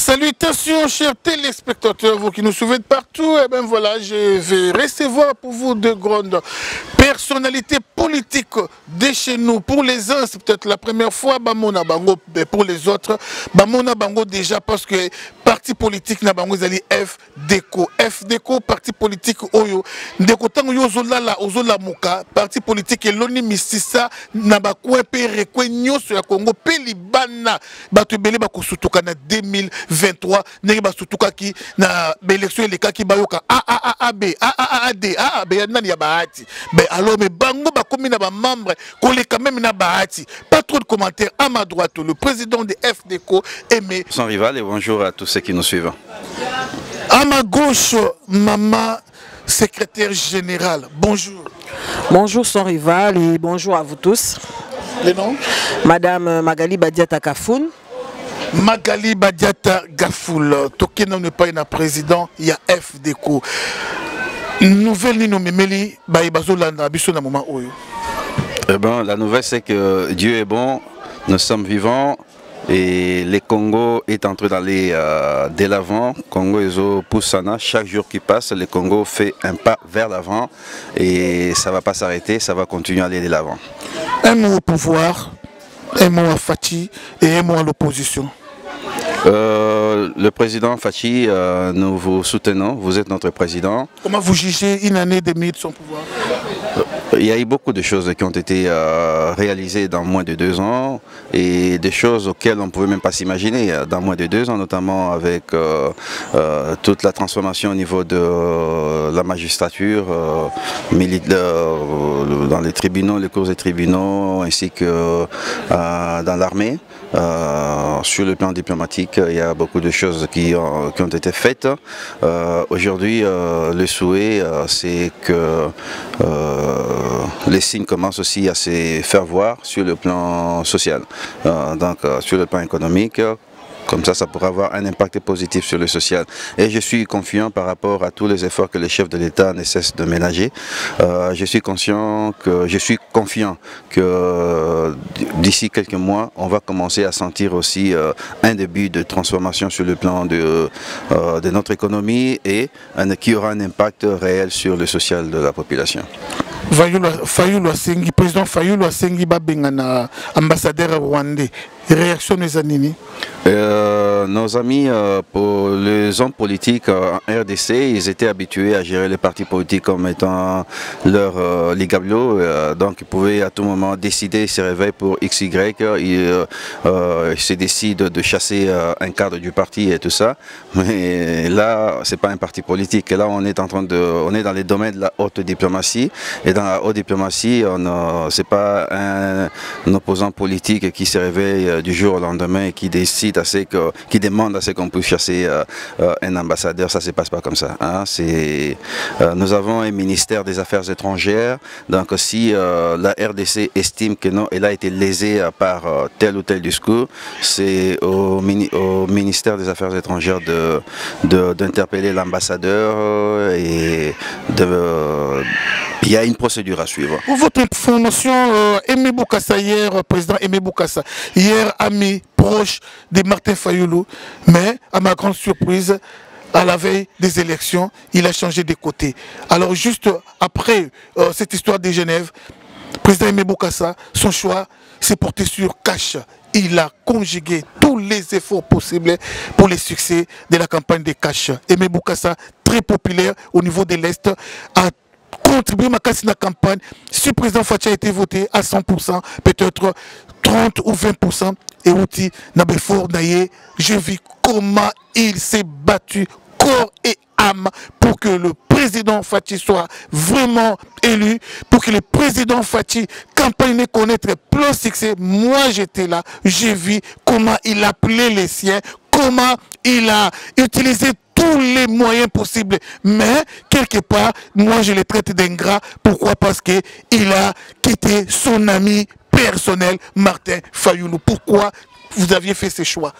Salutations chers téléspectateurs, vous qui nous suivez de partout. Et bien voilà, je vais recevoir pour vous de grandes personnalités politiques de chez nous. Pour les uns, c'est peut-être la première fois, Bamona Bango, mais pour les autres, Bamona Bango déjà parce que parti politique na bango zali FDECO. FDECO, parti politique Oyo. Ndeko tango yo zolala, ozola muka, parti politique eloni misisa na bakwe pe rekwe nyoso ya Congo pe libana. Batu bele bakusutuka na 2023 nenge basutuka ki na élection eleka ki bayoka AAAB AAAD AAB nani ya bahati. Ben alors mais bango bakomi na ba membre koleka même na bahati. Pas trop de commentaires à ma droite le président de FDECO Aimé son rival et bonjour à tous ceux qui nous suivent. À ma gauche, maman secrétaire générale. Bonjour. Bonjour son rival et bonjour à vous tous. Les noms? Madame Magali Badiata Kafoun. Magali Badiata Gafoul. Tokena n'est pas un président, il y a FDECO. Nouvelle Nino Memeli, Baïbazolanda, Bissona moment Oyo. Eh ben, la nouvelle c'est que Dieu est bon, nous sommes vivants. Et le Congo est en train d'aller de l'avant. Congo Ezo Poussana, chaque jour qui passe, le Congo fait un pas vers l'avant et ça ne va pas s'arrêter, ça va continuer à aller de l'avant. Un mot au pouvoir, un mot à Fachi et un mot à l'opposition. Le président Fachi, nous vous soutenons, vous êtes notre président. Comment vous jugez une année et demie de son pouvoir? Il y a eu beaucoup de choses qui ont été réalisées dans moins de 2 ans et des choses auxquelles on ne pouvait même pas s'imaginer dans moins de 2 ans, notamment avec toute la transformation au niveau de la magistrature, dans les tribunaux, les cours des tribunaux, ainsi que dans l'armée. Sur le plan diplomatique, il y a beaucoup de choses qui ont été faites. Aujourd'hui, le souhait, c'est que les signes commencent aussi à se faire voir sur le plan social, donc sur le plan économique. Comme ça pourra avoir un impact positif sur le social. Et je suis confiant par rapport à tous les efforts que les chefs de l'État ne cessent de ménager. Je suis confiant que d'ici quelques mois, on va commencer à sentir aussi un début de transformation sur le plan de notre économie et qui aura un impact réel sur le social de la population. Fayulu Asengi, président Fayulu Asengi Babengana, ambassadeur rwandais. Réaction des Anini? Nos amis, pour les hommes politiques en RDC, ils étaient habitués à gérer les partis politiques comme étant leur ligablo, donc ils pouvaient à tout moment décider, ils se réveillent pour XY, ils se décident de chasser un cadre du parti et tout ça. Mais là, c'est pas un parti politique. Et là, on est dans les domaines de la haute diplomatie. Et dans la haute diplomatie, c'est pas un opposant politique qui se réveille du jour au lendemain et qui décide qui demande à ce qu'on puisse chasser un ambassadeur. Ça ne se passe pas comme ça. Hein. Nous avons un ministère des Affaires étrangères. Donc si la RDC estime que non, elle a été lésée par tel ou tel discours, c'est au ministère des Affaires étrangères d'interpeller l'ambassadeur et il y a une procédure à suivre. Pour votre information, Aimé Boukassa hier, président Aimé Boukassa, hier ami proche de Martin Fayulu, mais à ma grande surprise, à la veille des élections, il a changé de côté. Alors juste après cette histoire de Genève, président Aimé Boukassa, son choix s'est porté sur Cash. Il a conjugué tous les efforts possibles pour le succès de la campagne de Cash. Aimé Boukassa, très populaire au niveau de l'Est, a contribué à la campagne. Si le président Fachi a été voté à 100%, peut-être 30 ou 20%, et outil Nabefor Naye, je vis comment il s'est battu corps et âme pour que le président Fachi soit vraiment élu, pour que le président Fachi campagne connaître plus succès. Moi j'étais là, j'ai vu comment il appelait les siens, comment il a utilisé tous les moyens possibles, mais quelque part, moi je le traite d'ingrat. Pourquoi? Parce qu'il a quitté son ami personnel Martin Fayulu. Pourquoi vous aviez fait ce choix?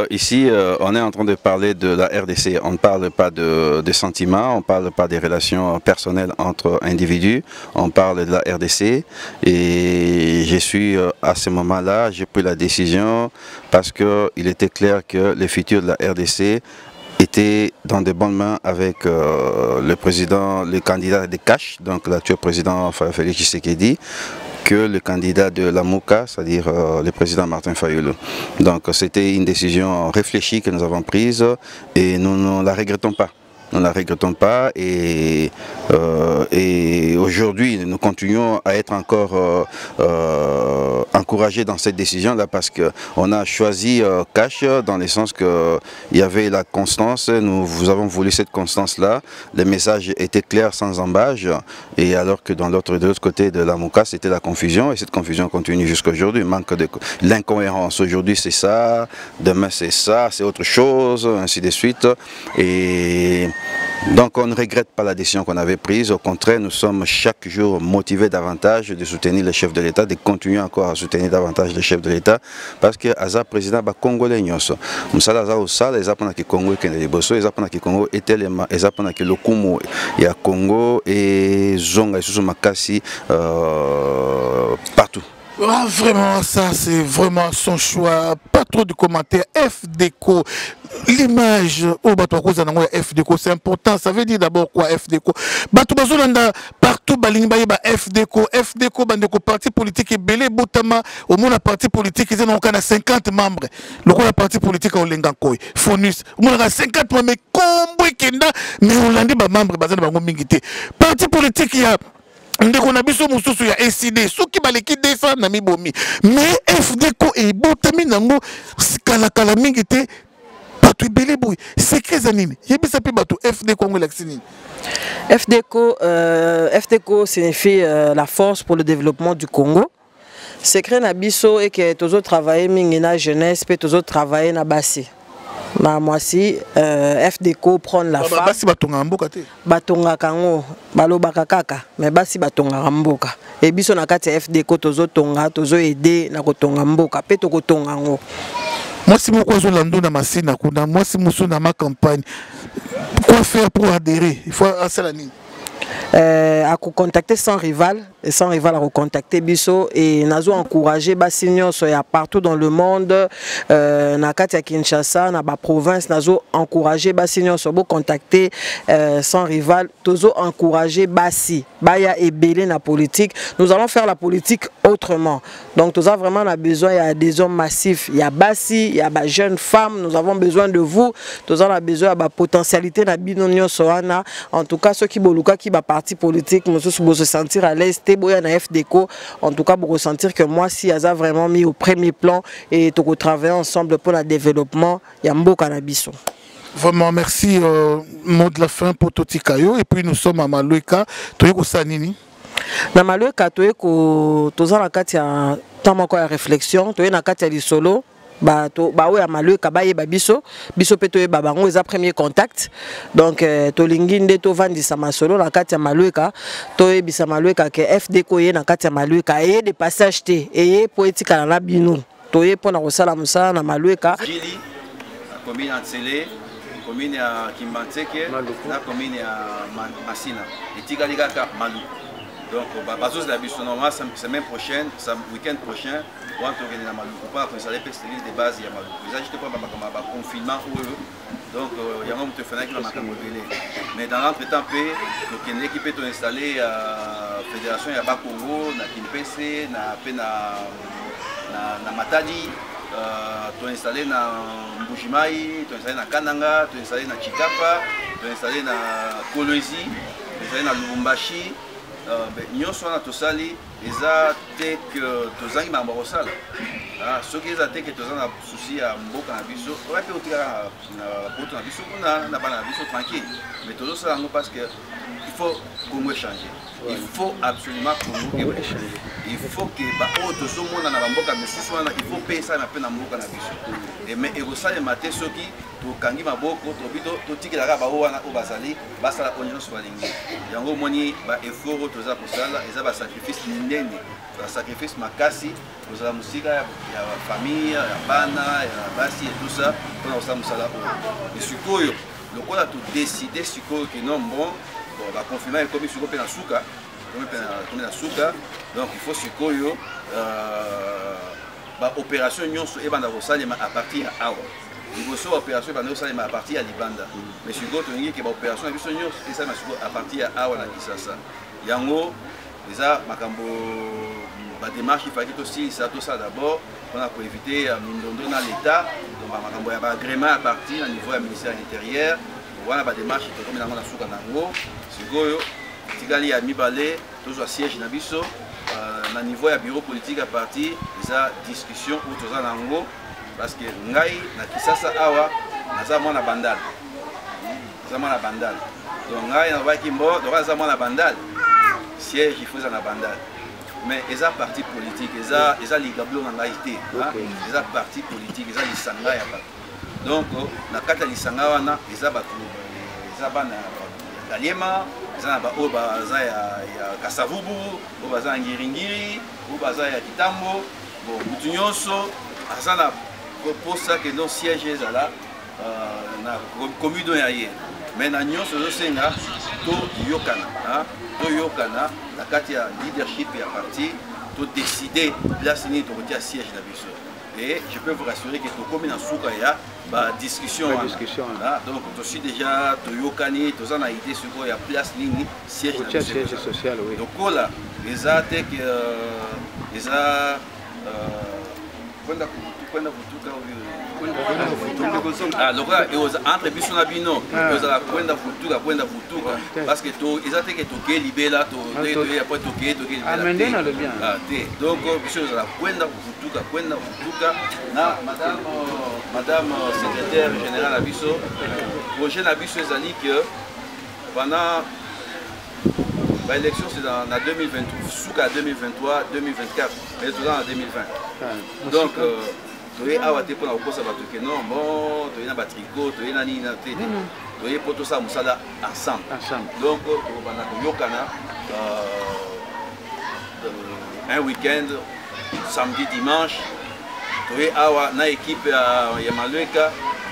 Ici, on est en train de parler de la RDC. On ne parle pas de sentiments, on ne parle pas des relations personnelles entre individus. On parle de la RDC. Et je suis, à ce moment-là, j'ai pris la décision parce qu'il était clair que le futur de la RDC était dans de bonnes mains avec le président, le candidat de Cash, donc l'actuel président Félix Tshisekedi, que le candidat de la MOUCA, c'est-à-dire le président Martin Fayulu. Donc c'était une décision réfléchie que nous avons prise et nous ne la regrettons pas. Nous ne la regrettons pas et aujourd'hui nous continuons à être encore encouragés dans cette décision-là parce qu'on a choisi Cash dans le sens qu'il y avait la constance, nous avons voulu cette constance-là, les messages étaient clairs sans embâche et alors que de l'autre côté de la MOUCA c'était la confusion et cette confusion continue jusqu'à aujourd'hui, manque de l'incohérence. Aujourd'hui c'est ça, demain c'est ça, c'est autre chose, ainsi de suite et donc on ne regrette pas la décision qu'on avait prise, au contraire nous sommes chaque jour motivés davantage de soutenir les chefs de l'État, de continuer encore à soutenir davantage les chefs de l'État parce que Aza président ba congolais nyonso musala za osala eza pona ki Congo kende liboso eza pona ki Congo etelema eza pona ki lokumu ya Congo et zonga isusu makasi partout. Ah, vraiment, ça c'est vraiment son choix. Pas trop de commentaires. FDECO, l'image au bateau FDECO, c'est important. Ça veut dire d'abord quoi FDECO? Bateau bazolanda partout balingbaye ba FDECO, FDECO bandeko parti politique et belé botama au moins la parti politique ils ont 50 membres. Le quoi la parti politique au lengakoy, Fonus, au moins 50 membres mais combo kenda mais on l'a dit ba membres bazana bango mingité. Parti politique il y a ndeko na biso mususu ya SID soki baleki desa na mibomi mais FDECO e botami nango kala mingi te bato ebele boy secret za nini yebisa pe bato FDECO ngo elakisi nini? FDECO signifie la force pour le développement du Congo. Secret na biso et que tozo travailler mingi na jeunesse pe tozo travailler na basi. Moi si FDECO prend la femme. Basi batonga mboka te. Batonga kango balobaka kaka mais basi batonga mboka. Et biso na kati FDECO tozo tonga tozo aider na kotonga mboka pe to kotonga ngo. Moi si moko zolando na masina kuna moi si musu na ma campagne. Quoi faire pour adhérer? Il faut asala nini? À contacter sans rival et sans rival à recontacter Bisso et nazo encourager Bassignon soya partout dans le monde na Katia Kinshasa na ba province nazo encourager Bassignon so bo contacter sans rival tozo encourager Bassi baya et belé na politique. Nous allons faire la politique autrement. Donc tozo vraiment a besoin, il y a des hommes massifs, il y a Bassi, il y a ba jeunes femmes, nous avons besoin de vous. Tozo a besoin ba potentialité na binonio soana. En tout cas ceux qui boluka qui ba parti politique, nous se sentir à l'aise, Téboya na FDECO, en tout cas pour ressentir que moi si Aza vraiment mis au premier plan et tout travailler ensemble pour le développement, il y a Mboka na biso. Vraiment merci mot de la fin pour Toti Kayo et puis nous sommes à Maloika, toyeko sanini. Na Maloika toyeko tozala kati ya tamako ya réflexion, toyena na kati ya lisolo. Bawe Maloika baye biso peto babango eza premier contact donc to linginde to vandisa masolo na kati ya Maloika to ebisa Maloika ke FDECO ye na kati ya Maloika eye de passage te eye poetika na binu to ye pona kosala musala na Maloika Jili commune ya Tsele commune ya Kimbantseke na commune ya Masina etikali kaka Maluku donc bazos la biso normalement semaine prochaine week-end prochain on va organiser la Maluku pour installer les services de base ya Maluku déjà j'étais pas ba confinement donc il y a un moment de faire qui va marquer mais dans l'entretemps donc une équipe est installée à fédération ya Bakongo na Kimpese na Matadi tu installé na Mbujimai tu installé na Kananga tu installé na Chikapa tu installé na Kolwezi tu installé na Lubumbashi nyonso wana tosali eza te que tozangi makambo kosala soki eza te que toza na souci ya mboka na biso oya mpe otika na poto na biso kuna na bana na biso tranquille mais tozosala yango parce que il faut Congo changer il faut absolument Congo changer il faut que baoto somona na bamboka misusu wana il faut pesa na pe na mboka na biso mais ekosalema te soki tokangi maboko totikelaka bao wana oyo bazali basala oyo nyonso balingi yango omoni baeffort oyo toza kosala eza basacrifice minene basacrifice makasi kozala mosika ya famille ya bana ya basi et tout ça mpona kosala mosala oyo et sikoyo lokola todeside sikoyo ke non bon baconfinement ekomi sikoyo mpe na suka donc il faut sikoyo opération nyonso ebanda kosalema à partir ya awa liboso opération ebanda kosalema à partir ya libanda mais sikoyo tolingi ke baopération na biso nyonso esalema sikoyo à partir ya awa na Kisasa yango eza makambo badémarche ifaki tosilisa tosala d'abord mpona koévite mindondo na l'état donc makambo ya baagrément à partir na niveau ya ministère intérieur wana badémarche tokomi nango na suka nango sikoyo tikali ya mibale tozwa siège na biso na niveau ya bureau politique à partir eza discussion oyo toza nango parce que ngai na Kisasa awa naza mwana bandal donc ngai nabaki mbo donc naza mwana bandal siège il faut eza na bandal mais eza parti politique eza ligablo na ngai te eza parti politique eza lisanga ya bato donc na kati ya lisanga wana eza bato eza bana Kaliema eza na baoyo baza ya Kasavubu oyo baza ya Ngiringiri oyo baza ya Kitambo bon mutu nyonso aza na posa ke no siège ezala na commune ya ye mais na nyonso ezosenga toyokana na kati ya leadership ya parti todécide place nini tokotia siège na biso et je peux vous rassurer que tokomi na suka ya discussion donc tosi déjà toyokani toza na idée sikoyo ya place nini siège social lokola eza te ke eza kwenda kutuka lokola entre biso na bino ezala kwenda futuka parce que eza te ke tokeye libela apres tokeye libela te donc biso ezala kwenda futuka na madame secrétaire générale na biso projet na biso ezali que pendant l'élection c'est dans 2023 suka 2023 2024 mais toza na 2020 donc toye awa te mpona kokosa bato ke non bon toye na batricot toye na nini te toye mpo tosala mosala ensemble donc tokobanda koyokana un week-end samedi dimanche toye awa na équipe ya Malweka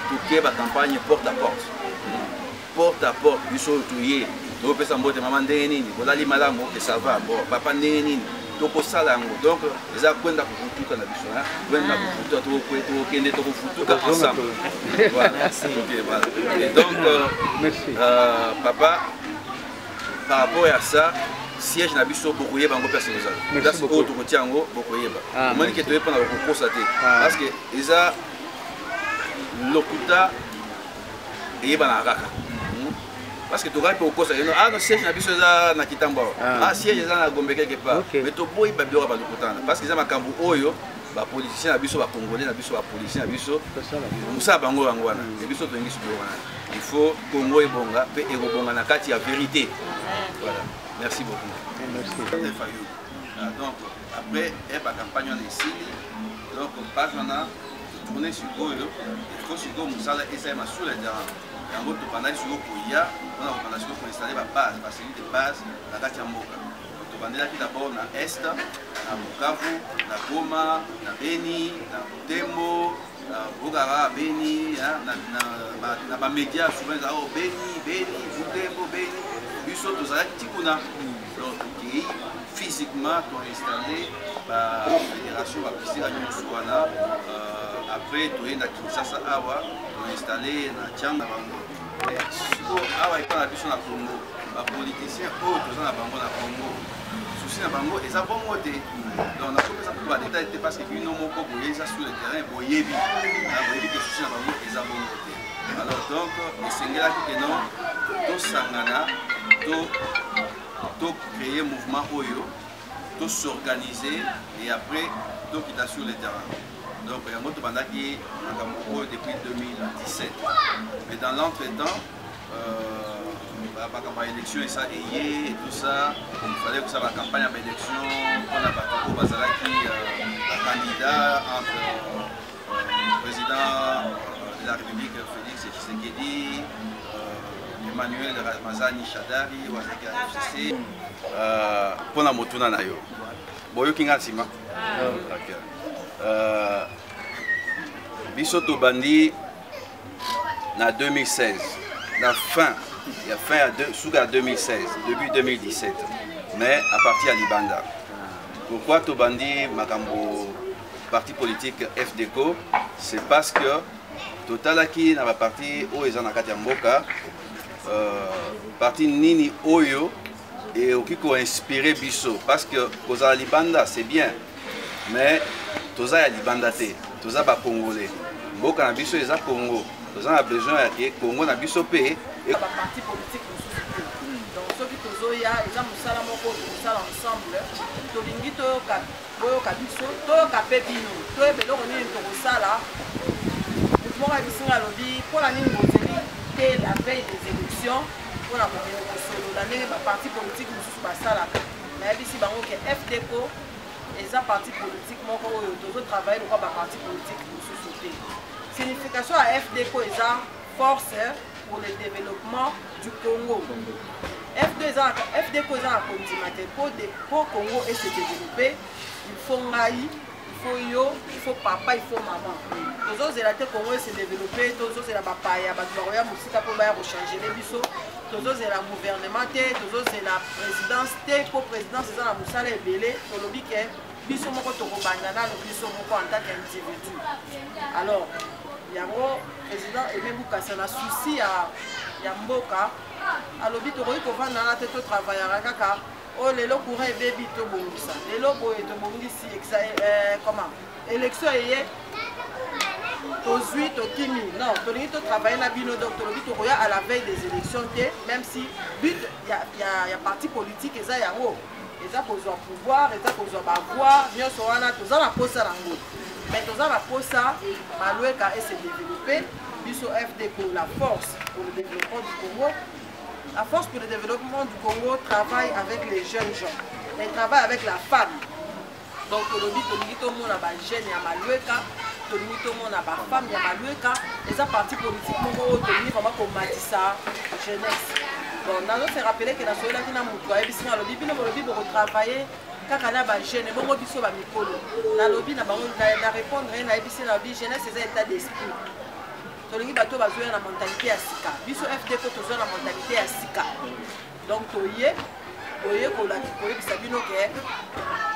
toke bacampagne porte à porte biso oyo toye topesa mbote mama ndenge nini kolali malamu ke ça va bon papa ndenge nini tokosala yango donc eza kwenda kofutuka na biso kwenda kofutuka tokende tokofutuka ensemble voilà et donc papa par rapport à ça siège na biso bokoyeba yango place ezala place oyo tokotia yango bokoyeba omoni ke toye mpona kokosa te parce que eza lokuta eyebana kaka parce que tokai pour cause no siège na biso eza na Kitambo siège eza na Gombe quelque part mais to boy ba biloko ba lokutana parce que eza makambo oyo ba politicien na biso ba congolais na biso ba politicien na biso musa bango wana et biso to ngi subo wana il faut Congo ebonga pe ekobonga na kati ya vérité voilà merci beaucoup donc après ba campagne on ici donc page on a tourner sur Goyo il faut sur Goyo musala essayer ma sous la yango tobandaki sikoyo koya mpona kobanda sikoyo koinstalle babase baseli de base na kati ya mboka tobandelaki d'abord na este na Bukavu na Goma na Beni na Butembo na Bogara Beni na bamédia souvent ezala Beni Butembo Beni biso tozalaki ti kuna donc tokei physiquement toinstalle bafédération babisika nyonso wana après toye na Kinshasa awa toinstalle na Tchanga bango sikoyo awa epa na biso na Congo bapoliticien oyo toza na bango na Congo susi na bango eza bongo te donc nakopesa kutu badetail te parce que bino moko boye eza sur le terrain boyebi ke susi na bango eza bongo te alors donc esengelaki ke non tosangana to créer mouvement oyo to s'organiser et après tokita sur le terrain. Donc yango tobandaki makambo oyo depuis 2017 mais dans l'entretemps élection et ça et tout ça, il fallait que ça la campagne à l'élection pour la Batoko Bazalaki, candidat entre le président de la République Félix Tshisekedi, Emmanuel Ramazani Shadari, Wazaki FCC, pour la Motuna Nayo. Boyo Kinga Sima. Bisoto Bandi en 2016, la fin. Il y a fin à 2016, début 2017, mais à partir de Libanda. Pourquoi Tobandi, Makambo, parti politique FDECO, c'est parce que Totalaki n'a pas parti où ils en ont Katiamboka, parti Nini Oyo et Okiko inspiré Bisso. Parce que Koza Libanda c'est bien, mais Toza Libanda te, Toza ba Congolais. Boka na Bisso ils a Congo. Toza a besoin de Congo na Bisso paye. Parti politique donc ceux qui tozoya eza musala moko musala ensemble tolingi toyoka biso toyoka pe bino toyeba eloko nini tokosala motu moko abisinga alobi mpona nini bozeli te la veille des élections mpona kokende kosolola ndenge baparti politique mosusu basalaka nayebisi bango ke FDECO eza parti politique moko oyo tozotravaille lokwa baparti politique mosusu te signification ya FDECO eza force pour le développement du Congo. FDECO est un continent pour le Congo et se développer. Il faut Maï, il faut Yo, il faut papa, il faut maman. Tous les autres Congo se développer, tous les autres la papaya, la musique pour changer les bisous, tous les autres la gouvernement, tous les autres la présidence, pour présidence c'est la musala et belé, pour le bique, bisous moko toko bandana, le bisou moko en tant qu'individu. Alors yango président Aimé Boukassa na souci ya mboka alobi tokoki kovanda na te totravaillera kaka o lelo courant ebebi tobongisa lelo boye tobongisi comment élection eye tozwi tokimi non tolingi totravaille na bino donc tolobi tokoya à la veille des élections te même si but ya parti politique eza yango eza kozwa pouvoir eza kozwa bavoix nyonso wana toza na posa nango mais tous la posa maloueka et se développer biso FDECO la force pour le développement du Congo. La force pour le développement du Congo travaille avec les jeunes gens, elle travaille avec la femme. Donc le but de tout le monde a jeune et maloueka, tout le monde a femme et maloueka, les partis politiques Congo tenir vraiment comme Matissa jeunesse. Donc nous avons rappelé que la soirée qui n'a pas été le but pour travailler. Kaka na ba jeune bongo biso ba mikolo na lobi na bango na répondre na ebisi na bi jeunesse c'est état d'esprit tolingi bato bazoya na mentalité ya sika biso FDECO tozoya na mentalité ya sika donc toye ko la ko ebisa bino ke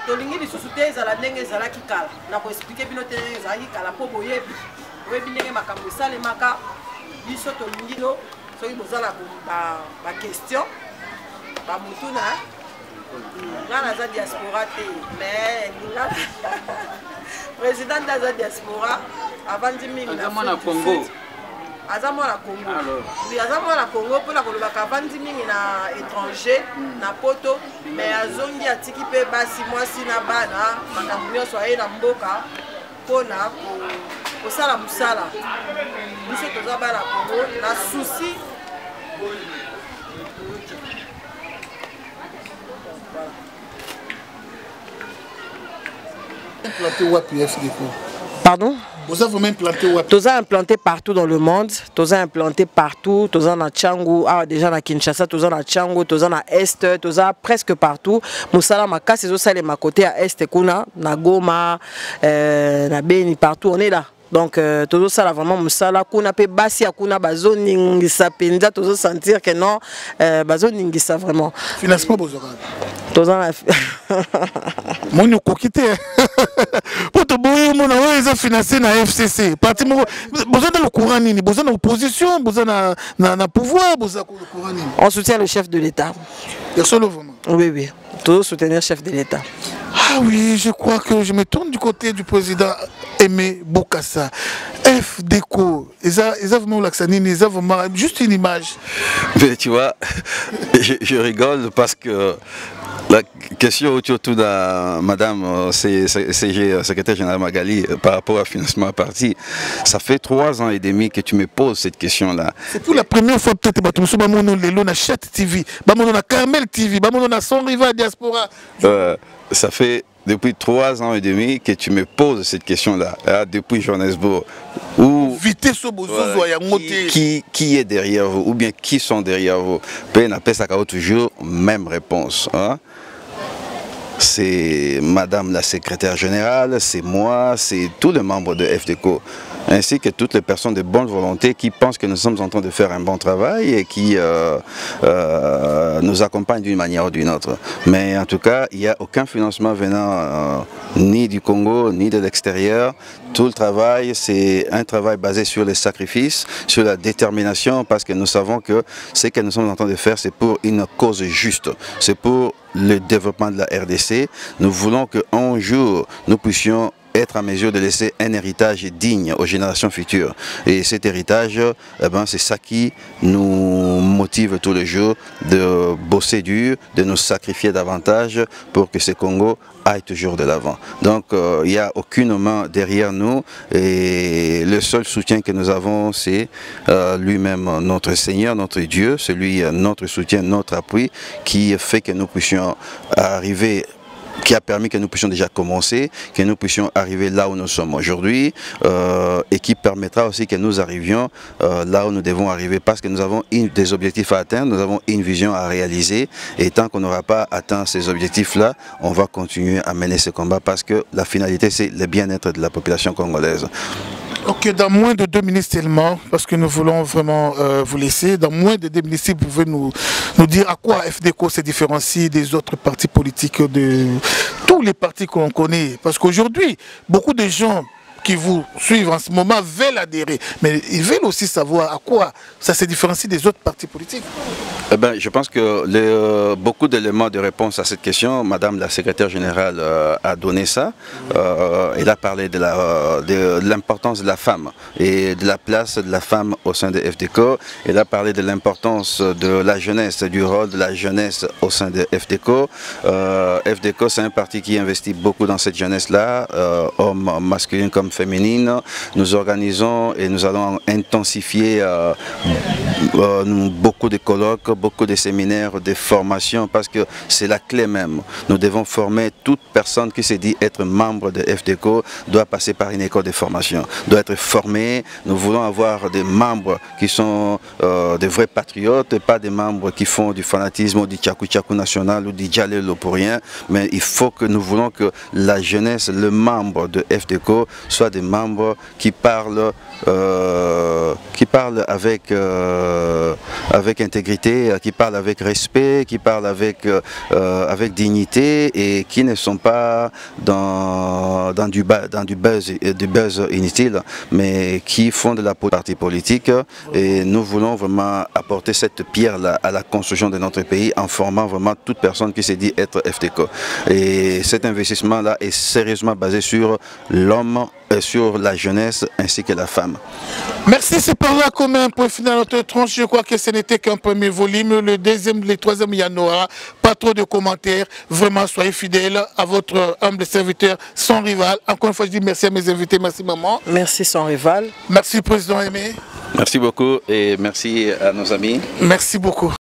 tolingi lisusu te ezala ndenge ezalaki kala na ko expliquer bino te ndenge ezalaki kala po boyebi ndenge makambo esalemaka biso tolingi no soki bozala ba question ba mutuna Ngana za diaspora te mais président de la diaspora avant de mingi na Congo azamo na Congo oui azamo na Congo pour la kolobaka avant de mingi na étranger na poto mais azongi atiki pe basi mwasi na bana makambo nyonso aye na mboka pona ko sala musala biso toza bana Congo na souci Implanté Wapi FDECO. Pardon? Vous avez même implanté Wapi? Tous implanté partout dans le monde. Tous implanté partout. Tous en Tchangu, déjà à Kinshasa, tous en Tchangu, tous en Est, tous presque partout. Moussala Maka, c'est aussi les côté à Est, Kuna, na Goma, na Beni, partout. On est là. Donc, tout ça, vraiment, Moussala, Kuna, pe Basi, Kuna, Bazo, Ningisa, Pinda, tout ça, sentir que non, Bazo, Ningisa, vraiment. Financement, Bozora. Tout ça, moi, nous coquité. Pour te bouiller, mon amour, ils ont financé na FCC. Parti, besoin de le courant, besoin de l'opposition, besoin de pouvoir, besoin de le courant. On soutient le chef de l'État. Personne vraiment. Oui, oui. Toujours soutenir le chef de l'État. Ah oui, je crois que je me tourne du côté du président Aimé Boukassa. FDECO, ils ont vraiment l'accent, ils ont vraiment juste une image. Mais tu vois, je rigole parce que La question autour de Madame CG, secrétaire générale Magali, par rapport au financement à parti, ça fait 3 ans et demi que tu me poses cette question-là. C'est pour la première fois peut-être que nous sommes dans Chat TV, dans Carmel TV, dans Son Rival Diaspora. Ça fait depuis 3 ans et demi que tu me poses cette question-là, depuis Johannesburg. Qui est derrière vous, ou bien qui sont derrière vous? PNAP, ça a toujours même réponse. Hein? C'est Madame la secrétaire générale, c'est moi, c'est tous les membres de FDECO, ainsi que toutes les personnes de bonne volonté qui pensent que nous sommes en train de faire un bon travail et qui nous accompagnent d'une manière ou d'une autre. Mais en tout cas, il n'y a aucun financement venant ni du Congo, ni de l'extérieur. Tout le travail, c'est un travail basé sur les sacrifices, sur la détermination, parce que nous savons que ce que nous sommes en train de faire, c'est pour une cause juste. C'est pour le développement de la RDC. Nous voulons qu'un jour, nous puissions être en mesure de laisser un héritage digne aux générations futures. Et cet héritage, c'est ça qui nous motive tous les jours de bosser dur, de nous sacrifier davantage pour que ce Congo aille toujours de l'avant. Donc il n'y a aucune main derrière nous et le seul soutien que nous avons, c'est lui-même, notre Seigneur, notre Dieu, celui, notre soutien, notre appui, qui fait que nous puissions arriver, qui a permis que nous puissions déjà commencer, que nous puissions arriver là où nous sommes aujourd'hui et qui permettra aussi que nous arrivions là où nous devons arriver, parce que nous avons des objectifs à atteindre, nous avons une vision à réaliser, et tant qu'on n'aura pas atteint ces objectifs-là, on va continuer à mener ce combat, parce que la finalité, c'est le bien-être de la population congolaise. Ok, dans moins de 2 minutes seulement, parce que nous voulons vraiment vous laisser, dans moins de 2 minutes, vous pouvez nous dire à quoi FDECO se différencie des autres partis politiques, de tous les partis qu'on connaît. Parce qu'aujourd'hui, beaucoup de gens qui vous suivent en ce moment veulent adhérer, mais ils veulent aussi savoir à quoi ça se différencie des autres partis politiques. Je pense que beaucoup d'éléments de réponse à cette question, Madame la secrétaire générale a donné ça. Elle a parlé de l'importance de la femme et de la place de la femme au sein de FDECO. Elle a parlé de l'importance de la jeunesse, du rôle de la jeunesse au sein de FDECO. FDECO, c'est un parti qui investit beaucoup dans cette jeunesse-là, hommes masculins comme féminines. Nous organisons et nous allons intensifier beaucoup de colloques, beaucoup de séminaires, de formations, parce que c'est la clé même. Nous devons former toute personne qui se dit être membre de FDECO, doit passer par une école de formation, doit être formée. Nous voulons avoir des membres qui sont des vrais patriotes, et pas des membres qui font du fanatisme ou du tchakou-tchakou national ou du djalelo pour rien, mais il faut que nous voulons que la jeunesse, le membre de FDECO, soit des membres qui parlent avec intégrité, qui parlent avec respect, qui parlent avec dignité, et qui ne sont pas dans du buzz inutile, mais qui font de la partie politique. Et nous voulons vraiment apporter cette pierre-là à la construction de notre pays, en formant vraiment toute personne qui se dit être FDECO. Et cet investissement-là est sérieusement basé sur l'homme, sur la jeunesse ainsi que la femme. Merci, c'est par là qu'on met un point final à notre tranche. Je crois que ce n'était qu'un premier volume. Le deuxième, le troisième, il y en aura. Pas trop de commentaires. Vraiment, soyez fidèles à votre humble serviteur Son Rival. Encore une fois, je dis merci à mes invités. Merci, maman. Merci, Son Rival. Merci, Président Aimé. Merci beaucoup et merci à nos amis. Merci beaucoup.